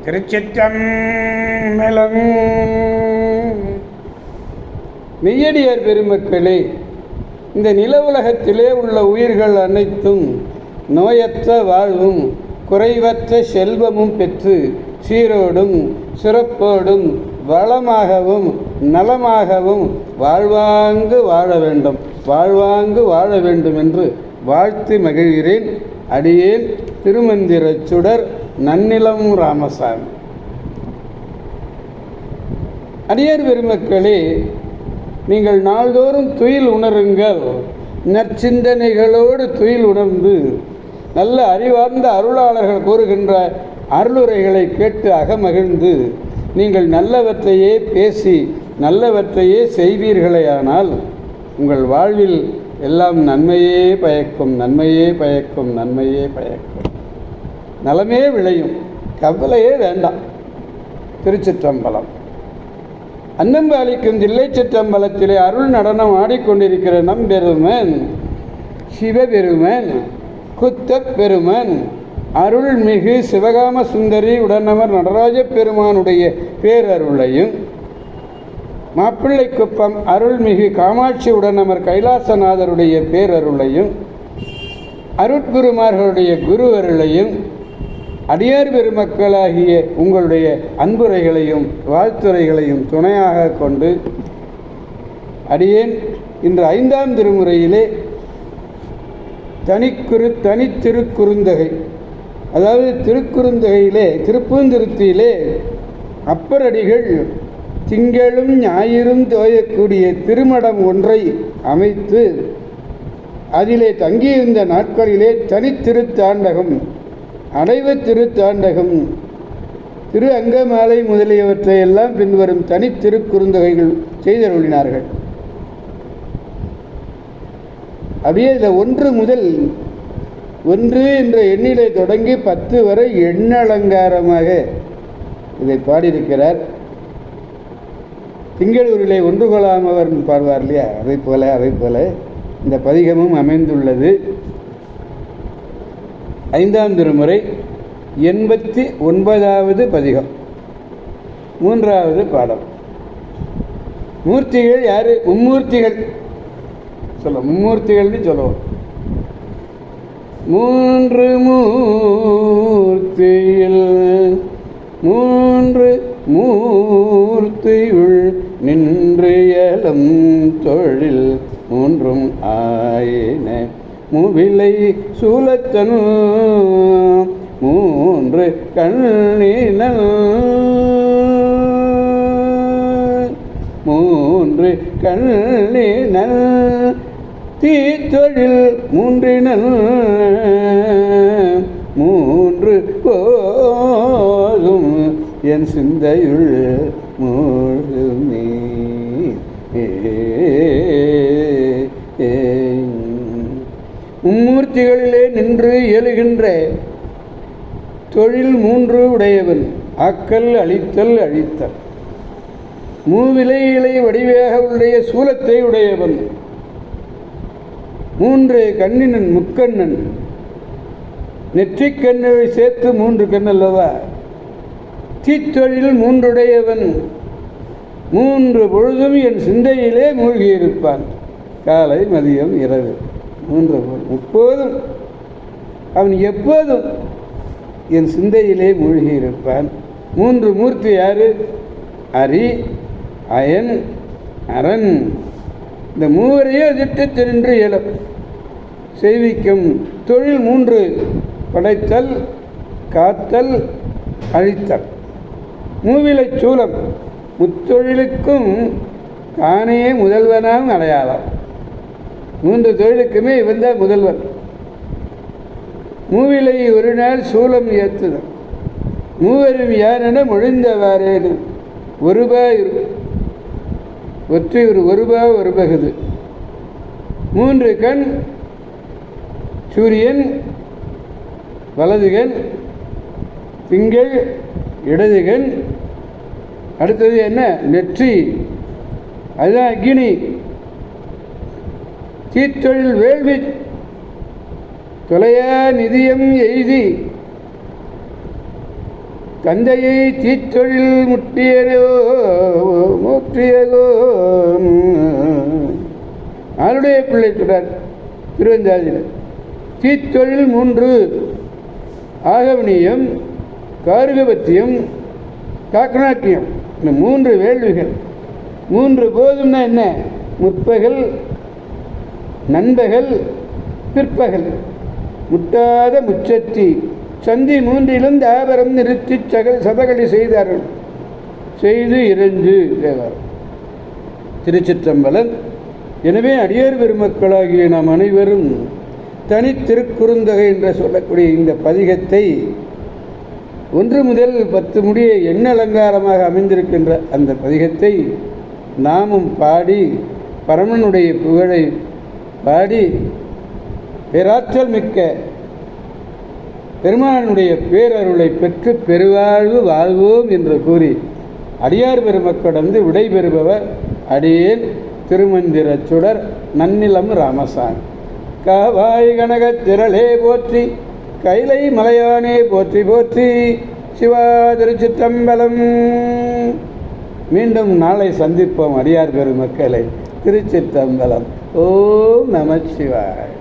திருச்சிற்றம்பலம். மெய்யடியார் பெருமக்களே, இந்த நில உலகத்திலே உள்ள உயிர்கள் அனைத்தும் நோயற்ற வாழ்வும் குறைவற்ற செல்வமும் பெற்று சீரோடும் சிறப்போடும் வளமாகவும் நலமாகவும் வாழ்வாங்கு வாழ வேண்டும், வாழ்வாங்கு வாழ வேண்டும் என்று வாழ்த்து மகிழ்கிறேன். அடியேன் திருமந்திர சுடர் நன்னிலம் ராமசாமி. அடியார் பெருமக்களே, நீங்கள் நாள்தோறும் துயில் உணருங்கள். நற்சிந்தனைகளோடு துயில் உணர்ந்து நல்ல அறிவார்ந்த அருளாளர்கள் கூறுகின்ற அருளுரைகளை கேட்டு அகமகிழ்ந்து நீங்கள் நல்லவற்றையே பேசி நல்லவற்றையே செய்வீர்களேயானால் உங்கள் வாழ்வில் எல்லாம் நன்மையே பயக்கும், நன்மையே பயக்கும், நன்மையே பயக்கும், நலமே விளையும், கவலையே வேண்டாம். திருச்சிற்றம்பலம். அன்னம்பாலிக்கும் தில்லை சிற்றம்பலத்திலே அருள் நடனம் ஆடிக்கொண்டிருக்கிற நம்பெருமன் சிவபெருமன் குத்தப் பெருமன் அருள்மிகு சிவகாம சுந்தரி உடனவர் நடராஜ பெருமானுடைய பேரருளையும், மாப்பிள்ளைக்குப்பம் அருள்மிகு காமாட்சி உடனமர் கைலாசநாதருடைய பேரருளையும், அருட்குருமார்களுடைய குருவருளையும், அடியார் பெருமக்களாகிய உங்களுடைய அன்புரைகளையும் வாழ்த்துரைகளையும் துணையாக கொண்டு அடியேன் இன்று 5ஆம் திருமுறையிலே தனித்திருக்குறுந்தகை, அதாவது திருக்குறுந்தகையிலே திருப்பூந்திருத்தியிலே அப்பரடிகள் திங்களும் ஞாயிறும் தோயக்கூடிய திருமடம் ஒன்றை அமைத்து அதிலே தங்கியிருந்த நாட்களிலே தனித்திருத்தாண்டகம், அடைவ திருத்தாண்டகம், திரு அங்கமாலை முதலியவற்றையெல்லாம் பின்வரும் தனித்திருக்குறுந்தகைகள் செய்தருளினார்கள். அப்படியே இதில் 1 முதல் 1 என்ற எண்ணிலே தொடங்கி 10 வரை எண்ணலங்காரமாக இதை பாடியிருக்கிறார். திங்களூரிலே ஒன்று கொள்ளாமவர் பாடுவார் இல்லையா, அதை போல இந்த பதிகமும் அமைந்துள்ளது. 5ஆம் திருமுறை 89வது பதிகம், 3வது பாடம். மூர்த்திகள் யாரு? மும்மூர்த்திகள் சொல்ல, மும்மூர்த்திகள்னு சொல்லுவோம். 3 மூர்த்தியில் 3 மூர்த்தியுள் நின்று எலம் தொழில் 3ம் ஆயின மூவிலை சூலத்தனு 3 கண்ணினல் 3 கண்ணினல் தீத்தொழில் 3னல் 3 போதும் என் சிந்தையுள் மூழ்குமே. மும்மூர்த்திகளிலே நின்று இயலுகின்ற தொழில் 3 உடையவன். ஆக்கல், அழித்தல், அழித்தல். மூவிலைகளை வடிவாக உடைய சூலத்தை உடையவன். 3 கண்ணினன், முக்கண்ணன். நெற்றிக்கண்ணை சேர்த்து 3 கண் அல்லவா. தீத்தொழில் 3 உடையவன். 3 பொழுதும் என் சிந்தையிலே மூழ்கியிருப்பான். காலை, மதியம், இரவு 3 முப்போதும் அவன் எப்போதும் என் சிந்தையிலே மூழ்கியிருப்பான். 3 மூர்த்தி யாரு? அரி, அயன், அரண். இந்த மூவரையும் திட்டத்து நின்று இயலும் செய்விக்கும் தொழில் 3: படைத்தல், காத்தல், அழித்தல். மூவிலை சூலம் முத்தொழிலுக்கும் தானே முதல்வனாம் அடையாளம். 3 தொழிலுக்குமே இவன் தான் முதல்வன். மூவிலை ஒரு நாள் சூலம் ஏற்றுதல். மூவரும் யாரென மொழிந்தவாறேனு ஒருபாய் ஒற்றை ஒருபா ஒருபகுது. 3 கண் சூரியன் வலதுகன், திங்கள் இடதுகன். அடுத்தது என்ன? நெற்றி, அதுதான் அக்னி. தீத்தொழில் வேள்வி தொலையா நிதியம் எய்தி தந்தையை தீச்சொழில் முற்றியதோ ஆளுடைய பிள்ளை சொல்றார் திருவந்தாதியில். தீச்சொழில் 3: ஆகவனியம், காருகபத்தியம், காக்கநாட்டியம். இந்த 3 வேள்விகள். 3 போதும்னா என்ன? முற்பகல், நண்பகல், பிற்பகல். முட்டாத முச்சத்தி சந்தி 3லும் தாபரம் நிறுத்தி சதகளி செய்தார்கள். செய்து இறைஞ்சு தேவாரம். திருச்சிற்றம்பலம். எனவே அடியார் பெருமக்களாகிய நாம் அனைவரும் தனி திருக்குறுந்தொகை என்று சொல்லக்கூடிய இந்த பதிகத்தை 1 முதல் 10 முடிய எண்ண அலங்காரமாக அமைந்திருக்கின்ற அந்த பதிகத்தை நாமும் பாடி பரமனுடைய புகழை பாடி பேராற்றல் மிக்க பெருமானுடைய பேரருளை பெற்று பெருவாழ்வு வாழ்வோம் என்று கூறி அடியார் பெருமக்களிடந்து விடைபெறுபவர் அடியேன் திருமந்திர சுடர் நன்னிலம் ராமசாமி. காவாய் கனகத் திரளே போற்றி, கைலை மலையானே போற்றி போற்றி. சிவா திருச்சிற்றம்பலம். மீண்டும் நாளை சந்திப்போம் அடியார் பெருமக்களை. திருச்சிற்றம்பலம். ஓம் நம சிவாய்.